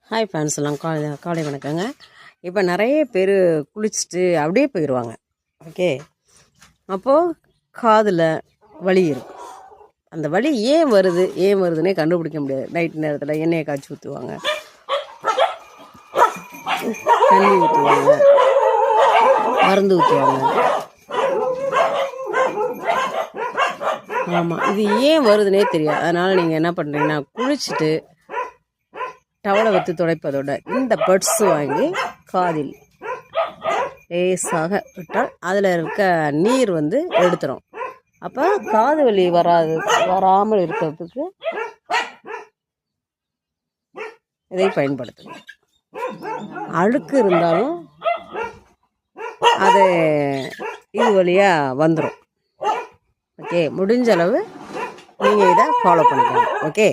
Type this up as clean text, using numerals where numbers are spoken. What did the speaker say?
Hi friends எல்லாம் காலை வணக்கங்க. இப்போ நிறைய பேர் குளிச்சுட்டு அப்படியே போயிடுவாங்க. ஓகே, அப்போது காதில் வலி இருக்கும். அந்த வலி ஏன் வருதுன்னே கண்டுபிடிக்க முடியாது. நைட் நேரத்தில் எண்ணெயை காய்ச்சி ஊற்றுவாங்க, தண்ணி ஊற்றுவாங்க, மருந்து ஊற்றுவாங்க. ஆமாம், இது ஏன் வருதுன்னே தெரியாது. அதனால் நீங்கள் என்ன பண்ணுறீங்கன்னா, குளிச்சுட்டு டவலை வச்சு துடைப்பதோட இந்த பட்ஸ் வாங்கி காதில் லேசாக விட்டால் அதில் இருக்க நீர் எடுத்துரும். அப்போ காது வலி வராமல் இருக்கிறதுக்கு இதை பயன்படுத்துங்க. அழுக்கு இருந்தாலும் அது இது வழியாக வந்துடும். ஓகே, முடிஞ்ச அளவு நீங்கள் இதை ஃபாலோ பண்ணிக்கணும். ஓகே.